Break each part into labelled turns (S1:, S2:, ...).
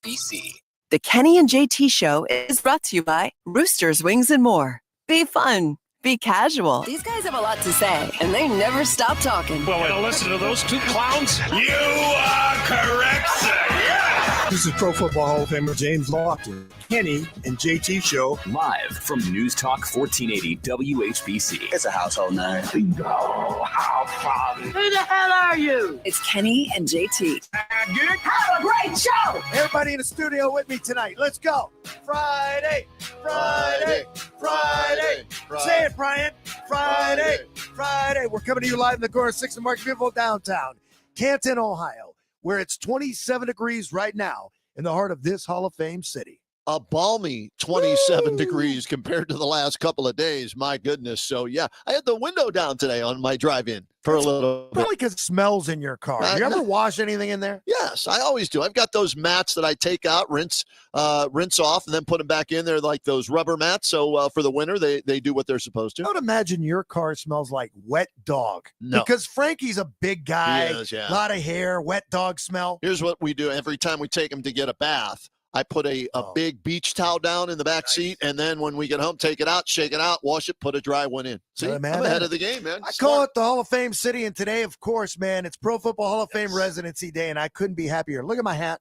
S1: WHBC.
S2: The Kenny and JT Show is brought to you by Roosters, Wings, and More. Be fun. Be casual. These guys have a lot to say, and they never stop talking.
S3: Well, listen to those two clowns. You are correct, sir. Yeah.
S4: This is Pro Football Hall of Famer James Lofton. Kenny and JT Show.
S5: Live from News Talk 1480 WHBC.
S1: It's a household name.
S3: Oh, how fun.
S6: Who the hell are you?
S2: It's Kenny and JT.
S6: Good. Have a great show.
S4: Everybody in the studio with me tonight. Let's go. Friday, Friday, Friday. Say it, Brian. Friday, Friday. We're coming to you live in the Gore 6 and Markville downtown, Canton, Ohio, where it's 27 degrees right now in the heart of this Hall of Fame city.
S7: A balmy 27 degrees compared to the last couple of days. My goodness. So, yeah, I had the window down today on my drive-in for a little bit.
S4: Probably because it smells in your car. You ever wash anything in there?
S7: Yes, I always do. I've got those mats that I take out, rinse off, and then put them back in there like those rubber mats. So for the winter, they do what they're supposed to.
S4: I would imagine your car smells like wet dog.
S7: No.
S4: Because Frankie's a big guy,
S7: He is, yeah.
S4: a lot of hair, wet dog smell.
S7: Here's what we do. Every time we take him to get a bath, I put a big beach towel down in the back seat, and then when we get home, take it out, shake it out, wash it, put a dry one in. See, I'm ahead of the game, man.
S4: I call it the Hall of Fame city, and today, of course, man, it's Pro Football Hall of Fame residency day, and I couldn't be happier. Look at my hat.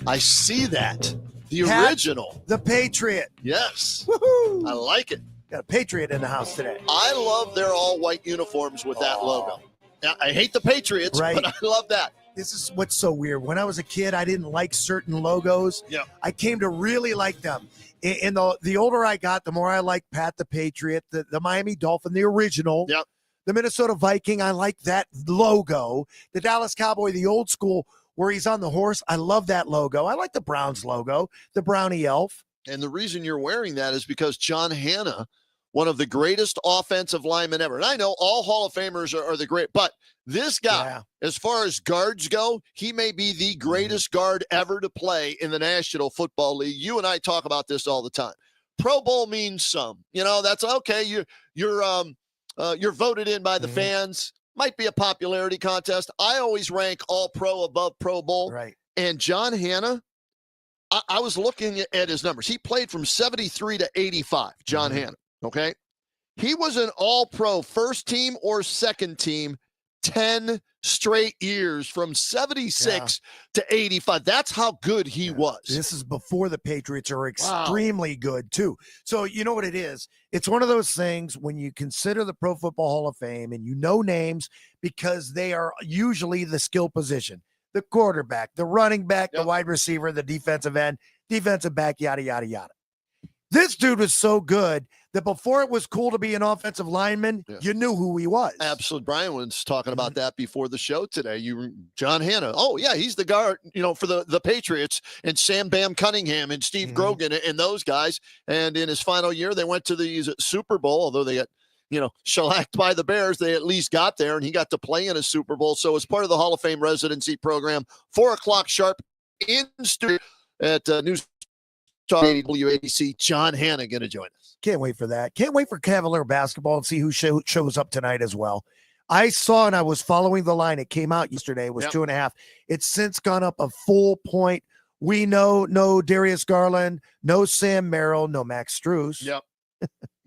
S7: I see that. The
S4: Hat,
S7: original.
S4: The Patriot.
S7: Yes.
S4: Woohoo!
S7: I like it.
S4: Got a Patriot in the house today.
S7: I love their all-white uniforms with that logo. Now, I hate the Patriots, but I love that.
S4: This is what's so weird. When I was a kid, I didn't like certain logos.
S7: Yeah.
S4: I came to really like them. And the older I got, the more I liked Pat the Patriot, the Miami Dolphin, the original.
S7: Yep.
S4: The Minnesota Viking, I like that logo. The Dallas Cowboy, the old school, where he's on the horse. I love that logo. I like the Browns logo, the Brownie Elf.
S7: And the reason you're wearing that is because John Hanna, one of the greatest offensive linemen ever. And I know all Hall of Famers are the great, but this guy, as far as guards go, he may be the greatest guard ever to play in the National Football League. You and I talk about this all the time. Pro Bowl means some. You know, that's okay. You're voted in by the fans. Might be a popularity contest. I always rank all pro above Pro Bowl.
S4: Right.
S7: And John Hanna, I was looking at his numbers. He played from 73 to 85, John Hanna. Okay. He was an all-pro first team or second team 10 straight years from 76 to 85. That's how good he was.
S4: This is before the Patriots are extremely good, too. So you know what it is? It's one of those things when you consider the Pro Football Hall of Fame and you know names because they are usually the skill position. The quarterback, the running back, the wide receiver, the defensive end, defensive back, yada, yada, yada. This dude was so good that before it was cool to be an offensive lineman, you knew who he was.
S7: Absolutely. Brian was talking about that before the show today. John Hanna. Oh, yeah, he's the guard, for the Patriots, and Sam Bam Cunningham and Steve Grogan and those guys. And in his final year, they went to the Super Bowl, although they got, shellacked by the Bears. They at least got there, and he got to play in a Super Bowl. So as part of the Hall of Fame residency program, 4 o'clock sharp in studio at News Talk WABC, John Hanna going to join us.
S4: Can't wait for that. Can't wait for Cavalier basketball and see who shows up tonight as well. I saw and I was following the line. It came out yesterday. It was 2.5. It's since gone up a full point. We know no Darius Garland, no Sam Merrill, no Max Strus.
S7: Yep.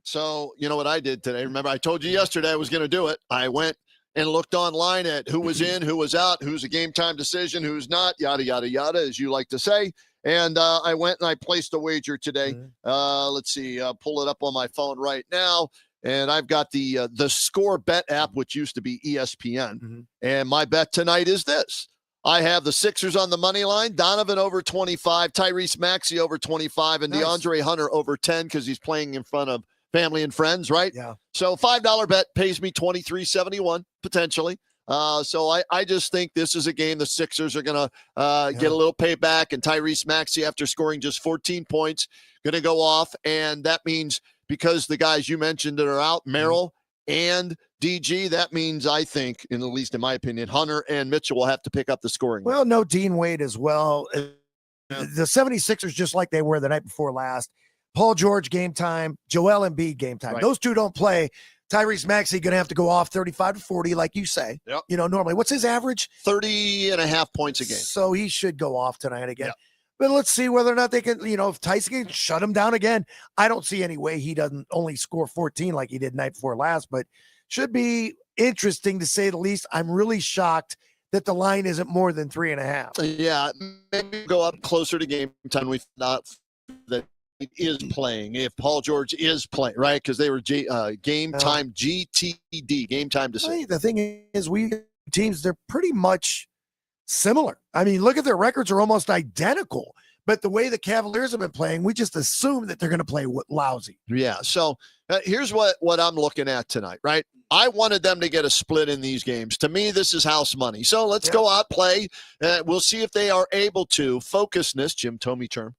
S7: So you know what I did today? Remember, I told you yesterday I was going to do it. I went and looked online at who was in, who was out, who's a game time decision, who's not, yada, yada, yada, as you like to say. And I went and I placed a wager today. Let's see, pull it up on my phone right now. And I've got the Score Bet app, which used to be ESPN. And my bet tonight is this. I have the Sixers on the money line, Donovan over 25, Tyrese Maxey over 25, and DeAndre Hunter over 10 because he's playing in front of family and friends, right?
S4: Yeah.
S7: So $5 bet pays me $23.71 potentially. So I just think this is a game the Sixers are going to get a little payback, and Tyrese Maxey, after scoring just 14 points, going to go off. And that means because the guys you mentioned that are out, Merrill and DG, that means I think, at least in my opinion, Hunter and Mitchell will have to pick up the scoring.
S4: Well, no Dean Wade as well. The 76ers, just like they were the night before last, Paul George game time, Joel Embiid game time.
S7: Right.
S4: Those two don't play. Tyrese Maxey going to have to go off 35 to 40, like you say.
S7: Yep.
S4: Normally. What's his average?
S7: 30.5 points a game.
S4: So he should go off tonight again.
S7: Yep.
S4: But let's see whether or not they can, if Tyson can shut him down again. I don't see any way he doesn't only score 14 like he did night before last, but should be interesting to say the least. I'm really shocked that the line isn't more than 3.5.
S7: Yeah, maybe go up closer to game time. We found out that he is playing, if Paul George is playing, right? Because they were game time GTD, game time decision.
S4: The thing is, teams, they're pretty much similar. I mean, look at their records are almost identical, but the way the Cavaliers have been playing, we just assume that they're going to play lousy.
S7: Yeah. So here's what I'm looking at tonight, right? I wanted them to get a split in these games. To me, this is house money. So let's go out, play. We'll see if they are able to focusness, Jim Thome term,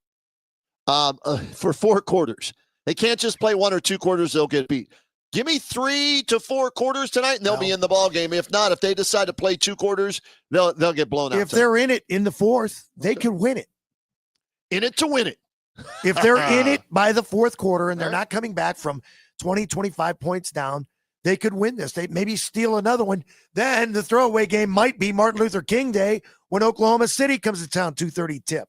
S7: for 4 quarters. They can't just play 1 or 2 quarters. They'll get beat. Give me 3 to 4 quarters tonight, and they'll be in the ball game. If not, if they decide to play 2 quarters, they'll get blown out.
S4: If they're in it in the fourth, they could win it.
S7: In it to win it.
S4: If they're in it by the fourth quarter and they're not coming back from 20, 25 points down, they could win this. They maybe steal another one. Then the throwaway game might be Martin Luther King Day when Oklahoma City comes to town, 2:30 tip.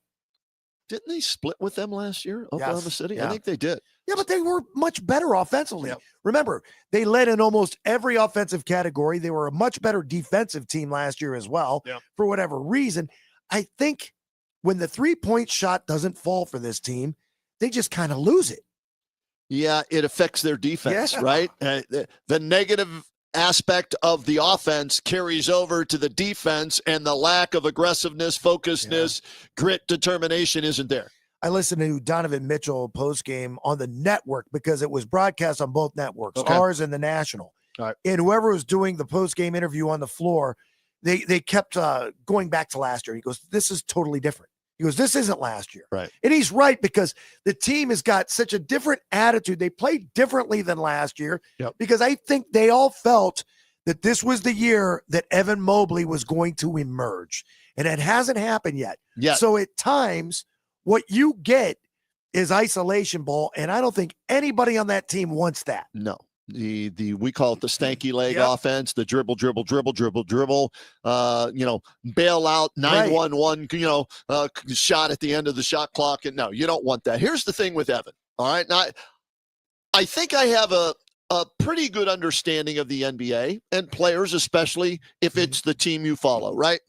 S7: Didn't they split with them last year, Oklahoma City?
S4: Yeah.
S7: I think they did.
S4: Yeah, but they were much better offensively.
S7: Yep.
S4: Remember, they led in almost every offensive category. They were a much better defensive team last year as well, for whatever reason. I think when the 3-point shot doesn't fall for this team, they just kind of lose it.
S7: Yeah, it affects their defense, right? The negative aspect of the offense carries over to the defense, and the lack of aggressiveness, focusedness, grit, determination isn't there.
S4: I listened to Donovan Mitchell postgame on the network because it was broadcast on both networks, ours and the national.
S7: All right.
S4: And whoever was doing the postgame interview on the floor, they kept going back to last year. He goes, this is totally different. He goes, this isn't last year.
S7: Right.
S4: And he's right, because the team has got such a different attitude. They played differently than last year because I think they all felt that this was the year that Evan Mobley was going to emerge. And it hasn't happened yet. So at times, what you get is isolation ball, and I don't think anybody on that team wants that.
S7: No. We call it the stanky leg offense, the dribble, bail out, 9-1-1, shot at the end of the shot clock. And no, you don't want that. Here's the thing with Evan. All right. Now, I think I have a pretty good understanding of the NBA and players, especially if it's the team you follow, right?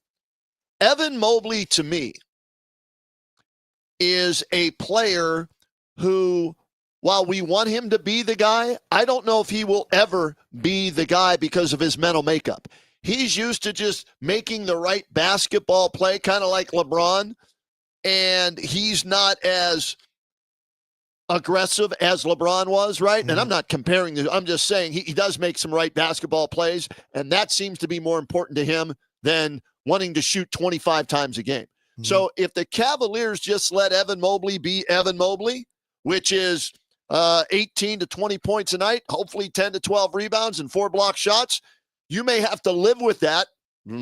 S7: Evan Mobley, to me, is a player who, while we want him to be the guy, I don't know if he will ever be the guy because of his mental makeup. He's used to just making the right basketball play, kind of like LeBron, and he's not as aggressive as LeBron was, right? And I'm not comparing this. I'm just saying he does make some right basketball plays, and that seems to be more important to him than wanting to shoot 25 times a game. So if the Cavaliers just let Evan Mobley be Evan Mobley, which is 18 to 20 points a night, hopefully 10 to 12 rebounds and 4 block shots, you may have to live with that.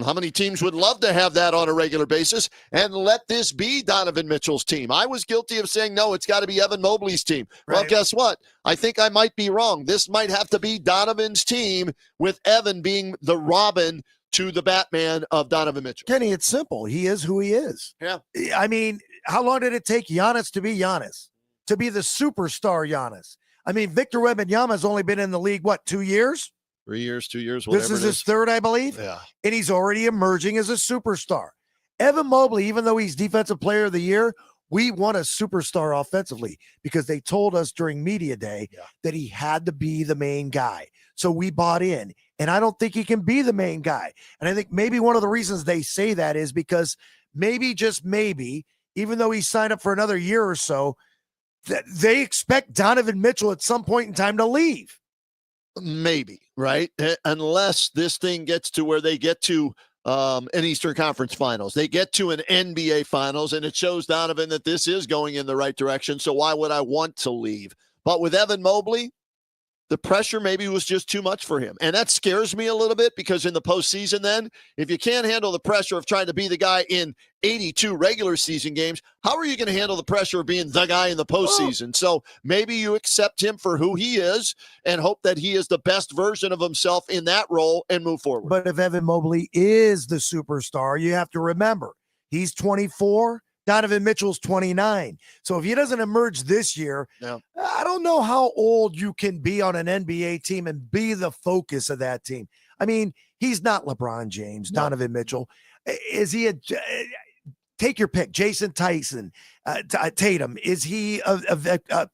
S7: How many teams would love to have that on a regular basis and let this be Donovan Mitchell's team? I was guilty of saying, no, it's got to be Evan Mobley's team. Right. Well, guess what? I think I might be wrong. This might have to be Donovan's team, with Evan being the Robin to the Batman of Donovan Mitchell.
S4: Kenny, it's simple. He is who he is.
S7: Yeah.
S4: I mean, how long did it take Giannis to be Giannis? To be the superstar Giannis? I mean, Victor Wembanyama's only been in the league, 2 years?
S7: 3 years, 2 years,
S4: whatever. This is his third, I believe.
S7: Yeah.
S4: And he's already emerging as a superstar. Evan Mobley, even though he's Defensive Player of the Year, we want a superstar offensively, because they told us during media day that he had to be the main guy. So we bought in, and I don't think he can be the main guy. And I think maybe one of the reasons they say that is because maybe, just maybe, even though he signed up for another year or so, that they expect Donovan Mitchell at some point in time to leave.
S7: Maybe, right? Unless this thing gets to where they get to an Eastern Conference Finals. They get to an NBA Finals, and it shows Donovan that this is going in the right direction. So why would I want to leave? But with Evan Mobley, the pressure maybe was just too much for him. And that scares me a little bit, because in the postseason then, if you can't handle the pressure of trying to be the guy in 82 regular season games, how are you going to handle the pressure of being the guy in the postseason? So maybe you accept him for who he is and hope that he is the best version of himself in that role and move forward.
S4: But if Evan Mobley is the superstar, you have to remember, he's 24, Donovan Mitchell's 29. So if he doesn't emerge this year, I don't know how old you can be on an NBA team and be the focus of that team. I mean, he's not LeBron James, Donovan Mitchell. Is he take your pick, Jason Tyson, Tatum? Is he Giannis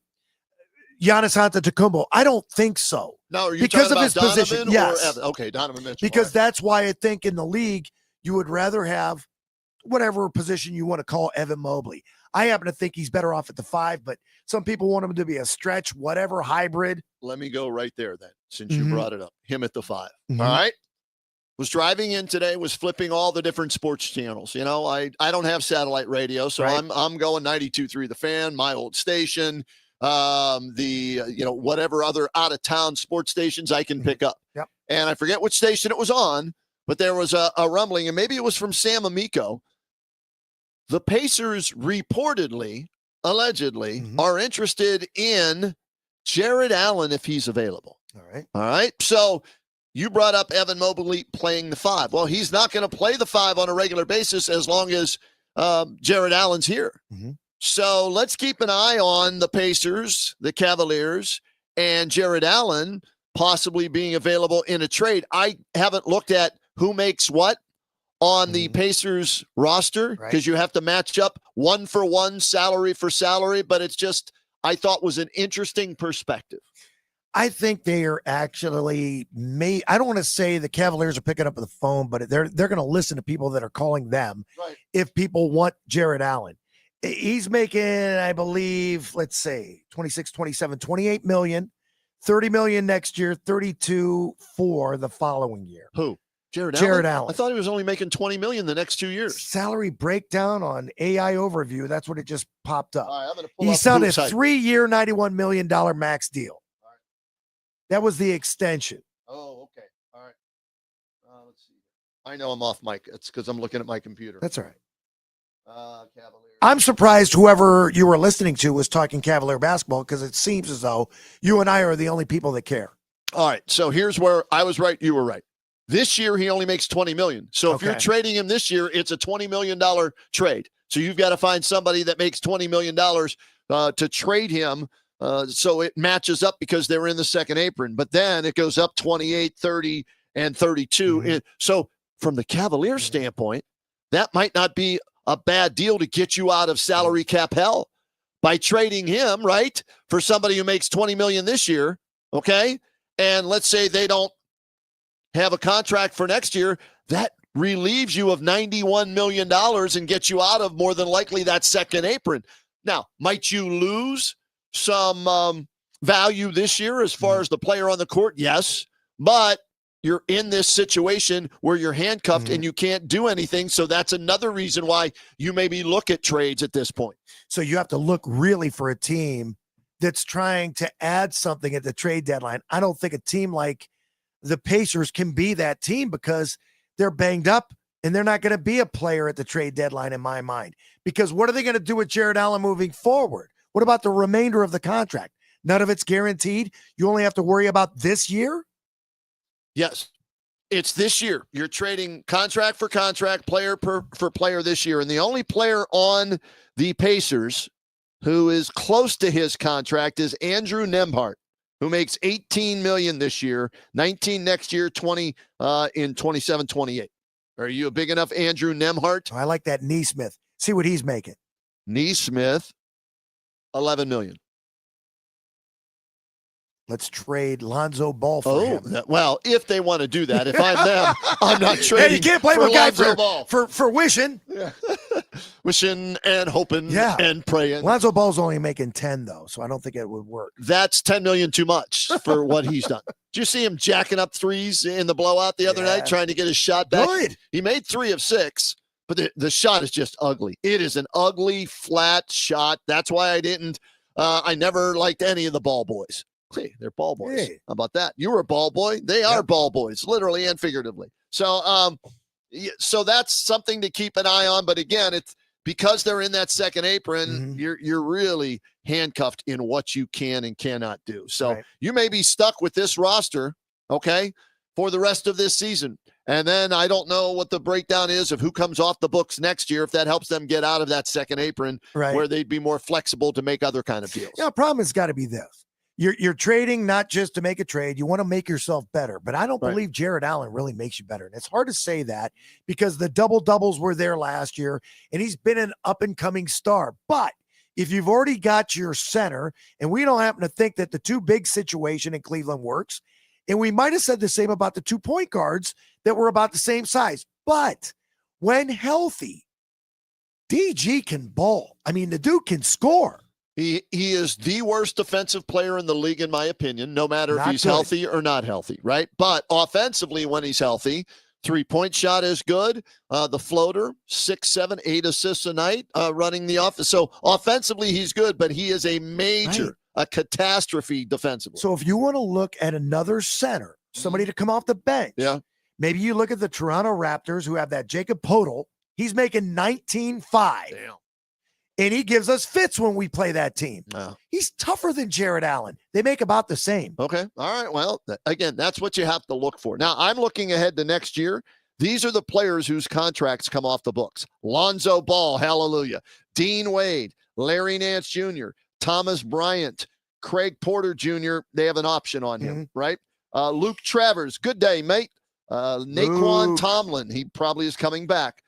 S4: Antetokounmpo? I don't think so.
S7: No, are you
S4: because
S7: talking
S4: of his
S7: about Donovan
S4: position?
S7: or
S4: Yes.
S7: Evan? Okay, Donovan Mitchell.
S4: Because
S7: All right.
S4: that's why I think in the league, you would rather have whatever position you want to call Evan Mobley. I happen to think he's better off at the 5, but some people want him to be a stretch, whatever, hybrid.
S7: Let me go right there then, since
S4: Mhm.
S7: you brought it up. Him at the 5.
S4: Mhm.
S7: All right. Was driving in today, was flipping all the different sports channels. You know, I don't have satellite radio, so
S4: Right.
S7: I'm going 92.3 The Fan, my old station, whatever other out of town sports stations I can pick up.
S4: Yep.
S7: And I forget which station it was on, but there was a rumbling, and maybe it was from Sam Amico. The Pacers reportedly, allegedly, are interested in Jared Allen if he's available.
S4: All right.
S7: All right. So you brought up Evan Mobley playing the 5. Well, he's not going to play the 5 on a regular basis as long as Jared Allen's here.
S4: Mhm.
S7: So let's keep an eye on the Pacers, the Cavaliers, and Jared Allen possibly being available in a trade. I haven't looked at who makes what on the Pacers roster because you have to match up 1-for-1, salary for salary, but it's just, I thought was an interesting perspective.
S4: I think they are actually I don't want to say the Cavaliers are picking up the phone, but they're going to listen to people that are calling them.
S7: Right.
S4: If people want Jared Allen. He's making, I believe, let's say 26, 27, 28 million, 30 million next year, 32 for the following year.
S7: Who? Jared
S4: Allen.
S7: I thought he was only making $20 million the next 2 years.
S4: Salary breakdown on AI overview. That's what it just popped up.
S7: All right, I'm gonna pull
S4: He
S7: up
S4: signed a
S7: Hoops Hype.
S4: 3-year, $91 million max deal. That was the extension.
S7: Oh, okay. All right. Let's see. I know I'm off mic. It's because I'm looking at my computer.
S4: That's all right.
S7: Cavaliers.
S4: I'm surprised whoever you were listening to was talking Cavalier basketball because it seems as though you and I are the only people that care.
S7: All right. So here's where I was right. You were right. This year, he only makes $20 million. So if you're
S4: Okay.
S7: trading him this year, it's a $20 million trade. So you've got to find somebody that makes $20 million to trade him. So it matches up because they're in the second apron. But then it goes up 28, 30, and 32. So from the Cavaliers standpoint, that might not be a bad deal to get you out of salary cap hell by trading him, right, for somebody who makes $20 million this year, okay? And let's say they don't have a contract for next year, that relieves you of $91 million and gets you out of more than likely that second apron. Now, might you lose some value this year as far as the player on the court? Yes, but you're in this situation where you're handcuffed and you can't do anything. So that's another reason why you maybe look at trades at this point.
S4: So you have to look really for a team that's trying to add something at the trade deadline. I don't think a team like the Pacers can be that team because they're banged up and they're not going to be a player at the trade deadline in my mind. Because what are they going to do with Jared Allen moving forward? What about the remainder of the contract? None of it's guaranteed. You only have to worry about this year?
S7: Yes, it's this year. You're trading contract for contract, player for player this year. And the only player on the Pacers who is close to his contract is Andrew Nembhard, who makes $18 million this year, $19 next year, $20 in 27-28. Are you a big enough Andrew Nembhard?
S4: I like that Neesmith. See what he's making.
S7: Neesmith, $11 million.
S4: Let's trade Lonzo Ball for him.
S7: Well, if they want to do that, if I'm them, I'm not trading.
S4: Hey, you can't blame
S7: for
S4: a guy
S7: Lonzo Ball.
S4: for wishing.
S7: Wishing and hoping and praying.
S4: Lonzo Ball's only making 10 though, so I don't think it would work.
S7: That's $10 million too much for what he's done. Did you see him jacking up threes in the blowout the other night, trying to get his shot back?
S4: Good.
S7: He made 3 of 6, but the shot is just ugly. It is an ugly, flat shot. That's why I never liked any of the ball boys. Hey, they're ball boys.
S4: Hey.
S7: How about that? You were a ball boy. They are ball boys, literally and figuratively. So, so that's something to keep an eye on. But again, it's because they're in that second apron. You're really handcuffed in what you can and cannot do. So you may be stuck with this roster, okay, for the rest of this season. And then I don't know what the breakdown is of who comes off the books next year, if that helps them get out of that second apron where they'd be more flexible to make other kind of deals.
S4: Yeah, the problem has got to be this. You're trading not just to make a trade. You want to make yourself better. But I don't believe Jared Allen really makes you better. And it's hard to say that because the double-doubles were there last year, and he's been an up-and-coming star. But if you've already got your center, and we don't happen to think that the two big situation in Cleveland works, and we might have said the same about the 2 point guards that were about the same size. But when healthy, DG can ball. I mean, the dude can score.
S7: He is the worst defensive player in the league, in my opinion, no matter if he's healthy or not healthy, right? But offensively, when he's healthy, 3-point shot is good. The floater, 6, 7, 8 assists a night running the offense. So offensively, he's good, but he is a major, a catastrophe defensively.
S4: So if you want to look at another center, somebody to come off the bench, maybe you look at the Toronto Raptors who have that Jacob Poeltl. He's making $19.5.
S7: Damn.
S4: And he gives us fits when we play that team. He's tougher than Jared Allen. They make about the same.
S7: Okay. All right. Well, again, that's what you have to look for. Now, I'm looking ahead to next year. These are the players whose contracts come off the books. Lonzo Ball, hallelujah. Dean Wade, Larry Nance Jr., Thomas Bryant, Craig Porter Jr., they have an option on him, right? Luke Travers, good day, mate. Naquan Tomlin, he probably is coming back.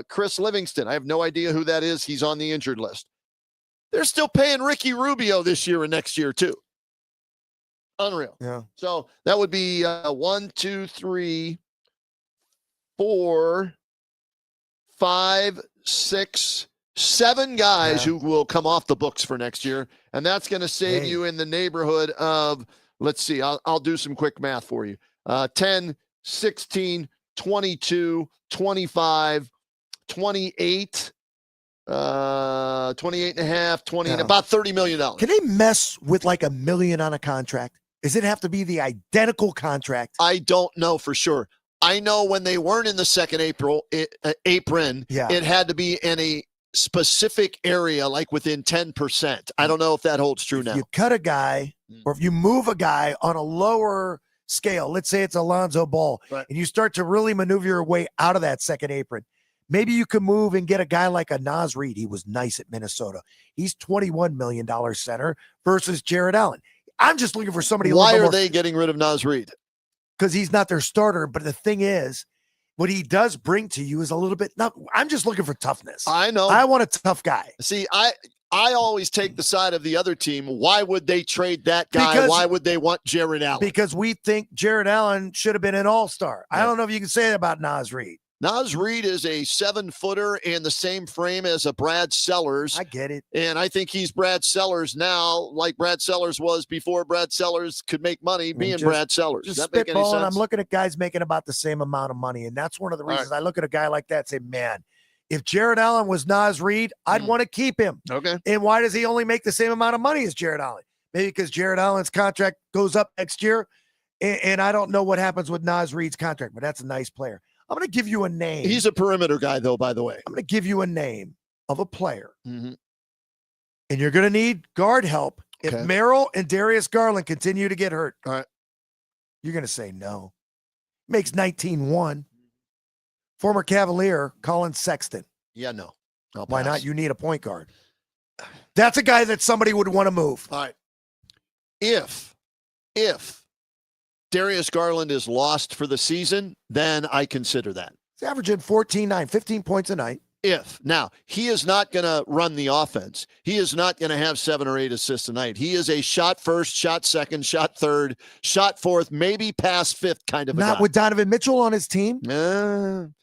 S7: Chris Livingston, I have no idea who that is. He's on the injured list. They're still paying Ricky Rubio this year and next year, too. Unreal.
S4: Yeah.
S7: So that would be 1, 2, 3, 4, 5, 6, 7 guys who will come off the books for next year. And that's going to save you in the neighborhood of, let's see, I'll do some quick math for you. 10, 16, 22, 25, 28, 28 and a half, 20, about $30 million.
S4: Can they mess with like $1 million on a contract? Does it have to be the identical contract?
S7: I don't know for sure. I know when they weren't in the second apron, it had to be in a specific area, like within 10%. I don't know if that holds true now.
S4: You cut a guy, or if you move a guy on a lower scale, let's say it's Alonzo Ball, and you start to really maneuver your way out of that second apron. Maybe you can move and get a guy like a Naz Reid. He was nice at Minnesota. He's $21 million center versus Jared Allen. I'm just looking for somebody.
S7: Why are they getting rid of Naz Reid?
S4: Because he's not their starter. But the thing is, what he does bring to you is a little bit. I'm just looking for toughness.
S7: I know.
S4: I want a tough guy.
S7: See, I always take the side of the other team. Why would they trade that guy? Why would they want Jared Allen?
S4: Because we think Jared Allen should have been an all-star. I don't know if you can say that about Naz Reid.
S7: Naz Reid is a 7-footer in the same frame as a Brad Sellers.
S4: I get it.
S7: And I think he's Brad Sellers now, like Brad Sellers was before Brad Sellers could make money being Brad Sellers. Does that make any sense?
S4: I'm looking at guys making about the same amount of money. And that's one of the reasons I look at a guy like that and say, man, if Jared Allen was Naz Reid, I'd want to keep him.
S7: Okay.
S4: And why does he only make the same amount of money as Jared Allen? Maybe because Jared Allen's contract goes up next year. And I don't know what happens with Naz Reid's contract, but that's a nice player. I'm going to give you a name.
S7: He's a perimeter guy, though, by the way.
S4: I'm going to give you a name of a player. And you're going to need guard help if Merrill and Darius Garland continue to get hurt.
S7: All right.
S4: You're going to say no. Makes 19-1. Former Cavalier, Colin Sexton.
S7: Yeah, no.
S4: Why not? You need a point guard. That's a guy that somebody would want to move.
S7: All right. If Darius Garland is lost for the season, then I consider that.
S4: He's averaging 14-9, 15 points a night.
S7: Now, he is not going to run the offense. He is not going to have 7 or 8 assists a night. He is a shot first, shot second, shot third, shot fourth, maybe pass fifth kind of a guy.
S4: Not with Donovan Mitchell on his team.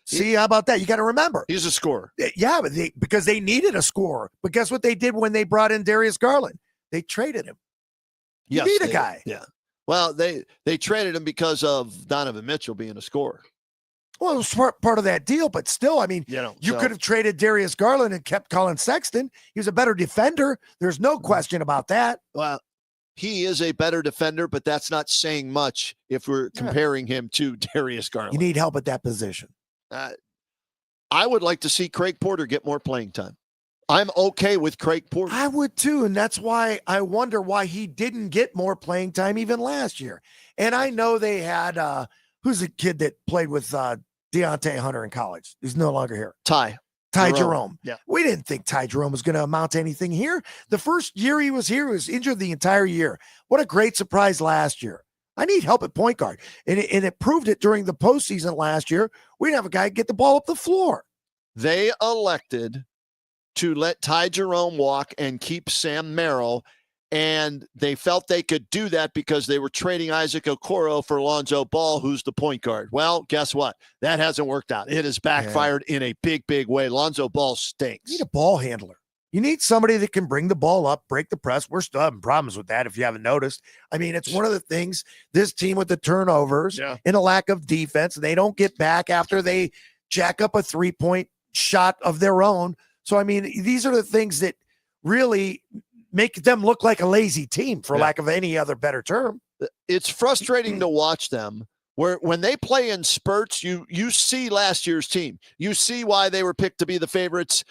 S4: See, how about that? You got to remember.
S7: He's a scorer.
S4: Yeah, but because they needed a scorer. But guess what they did when they brought in Darius Garland? They traded him. You need a guy.
S7: Yeah. Well, they traded him because of Donovan Mitchell being a scorer.
S4: Well, it was part of that deal, but still, I mean, you could have traded Darius Garland and kept Colin Sexton. He was a better defender. There's no question about that.
S7: Well, he is a better defender, but that's not saying much if we're comparing him to Darius Garland.
S4: You need help at that position.
S7: I would like to see Craig Porter get more playing time. I'm okay with Craig Porter.
S4: I would too, and that's why I wonder why he didn't get more playing time even last year. And I know they had Who's the kid that played with Deontay Hunter in college? He's no longer here.
S7: Ty
S4: Jerome.
S7: Yeah.
S4: We didn't think Ty Jerome was going to amount to anything here. The first year he was here, he was injured the entire year. What a great surprise last year. I need help at point guard. And it proved it during the postseason last year. We didn't have a guy get the ball up the floor.
S7: They elected to let Ty Jerome walk and keep Sam Merrill, and they felt they could do that because they were trading Isaac Okoro for Lonzo Ball, who's the point guard. Well, guess what? That hasn't worked out. It has backfired in a big, big way. Lonzo Ball stinks.
S4: You need a ball handler. You need somebody that can bring the ball up, break the press. We're still having problems with that if you haven't noticed. I mean, it's one of the things, this team with the turnovers and a lack of defense, they don't get back after they jack up a three-point shot of their own. So, I mean, these are the things that really make them look like a lazy team, for lack of any other better term.
S7: It's frustrating to watch them. Where when they play in spurts, you see last year's team. You see why they were picked to be the favorites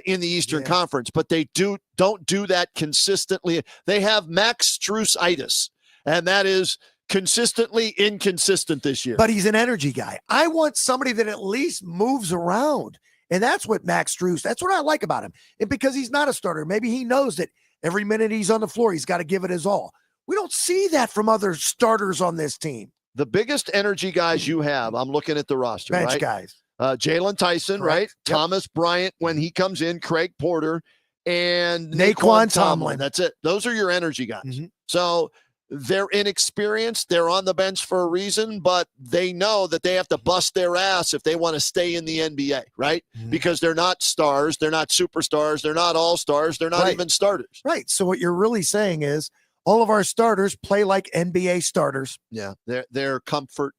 S7: in the Eastern Conference, but they don't do that consistently. They have Max Strus-itis, and that is consistently inconsistent this year.
S4: But he's an energy guy. I want somebody that at least moves around, and that's what Max Strus. That's what I like about him. And because he's not a starter, maybe he knows that every minute he's on the floor, he's got to give it his all. We don't see that from other starters on this team.
S7: The biggest energy guys you have, I'm looking at the roster,
S4: bench
S7: right?
S4: guys.
S7: Jalen Tyson,
S4: Correct.
S7: right?
S4: Yep.
S7: Thomas Bryant when he comes in, Craig Porter, and
S4: Naquan Tomlin.
S7: That's it. Those are your energy guys.
S4: Mm-hmm.
S7: So they're inexperienced. They're on the bench for a reason, but they know that they have to bust their ass if they want to stay in the NBA, right?
S4: Mm-hmm.
S7: Because they're not stars. They're not superstars. They're not all-stars. They're not even starters.
S4: Right. So what you're really saying is all of our starters play like NBA starters.
S7: Yeah. Their comfort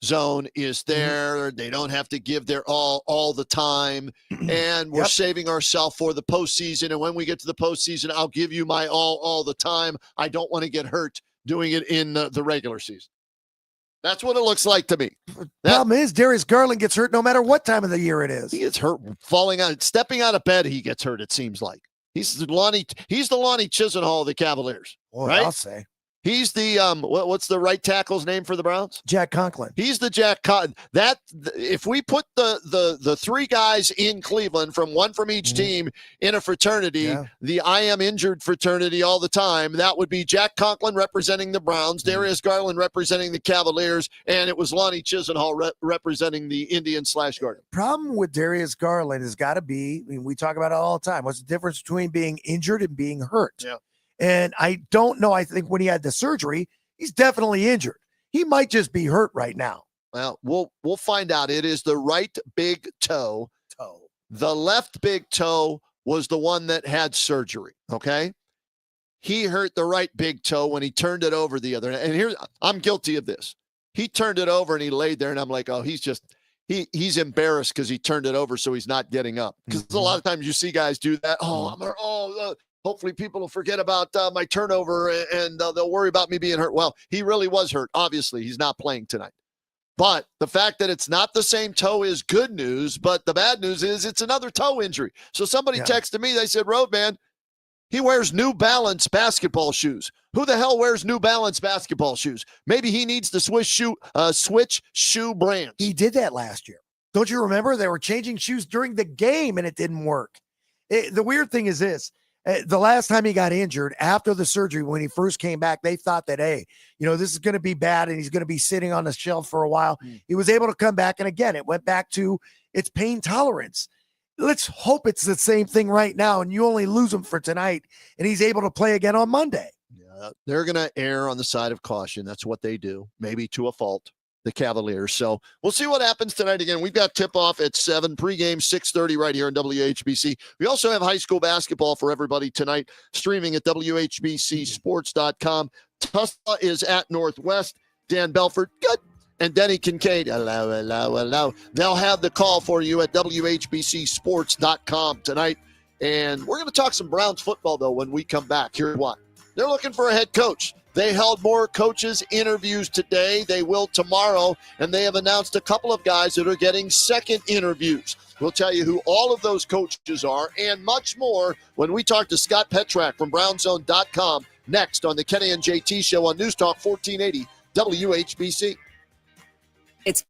S7: zone is there. They don't have to give their all the time. And we're saving ourselves for the postseason. And when we get to the postseason, I'll give you my all the time. I don't want to get hurt doing it in the regular season. That's what it looks like to me.
S4: Problem is, Darius Garland gets hurt no matter what time of the year it is.
S7: He gets hurt falling out, stepping out of bed. He gets hurt, it seems like. He's the Lonnie Chisenhall of the Cavaliers.
S4: Well,
S7: right?
S4: I'll say.
S7: He's the what's the right tackle's name for the Browns?
S4: Jack Conklin.
S7: He's the Jack Conklin. If we put the three guys in Cleveland, one from each team in a fraternity, the I am injured fraternity all the time, that would be Jack Conklin representing the Browns, Darius Garland representing the Cavaliers, and it was Lonnie Chisenhall representing the Indians/Guardians.
S4: Problem with Darius Garland has got to be, I mean, we talk about it all the time. What's the difference between being injured and being hurt?
S7: Yeah.
S4: And I don't know. I think when he had the surgery, he's definitely injured. He might just be hurt right now.
S7: Well, we'll find out. It is the right big toe. The left big toe was the one that had surgery. Okay. He hurt the right big toe when he turned it over the other. And I'm guilty of this. He turned it over and he laid there, and I'm like, oh, he's embarrassed because he turned it over, so he's not getting up. Because a lot of times you see guys do that. Hopefully people will forget about my turnover and they'll worry about me being hurt. Well, he really was hurt. Obviously, he's not playing tonight. But the fact that it's not the same toe is good news. But the bad news is it's another toe injury. So somebody texted me. They said, Roadman, he wears New Balance basketball shoes. Who the hell wears New Balance basketball shoes? Maybe he needs to switch shoe brands.
S4: He did that last year. Don't you remember? They were changing shoes during the game and it didn't work. The weird thing is this. The last time he got injured after the surgery, when he first came back, they thought that, hey, this is going to be bad and he's going to be sitting on the shelf for a while. He was able to come back. And again, it went back to its pain tolerance. Let's hope it's the same thing right now. And you only lose him for tonight and he's able to play again on Monday.
S7: Yeah, they're going to err on the side of caution. That's what they do, maybe to a fault, the Cavaliers. So we'll see what happens tonight. Again, we've got tip-off at 7, pregame 6:30 right here on WHBC. We also have high school basketball for everybody tonight, streaming at WHBCSports.com. Tulsa is at Northwest. Dan Belfort, good. And Denny Kincaid, hello. They'll have the call for you at WHBCSports.com tonight. And we're going to talk some Browns football, though, when we come back. Here's why. They're looking for a head coach. They held more coaches interviews today. They will tomorrow. And they have announced a couple of guys that are getting second interviews. We'll tell you who all of those coaches are and much more when we talk to Scott Petrak from BrownZone.com next on the Kenny and JT Show on News Talk 1480 WHBC.
S2: It's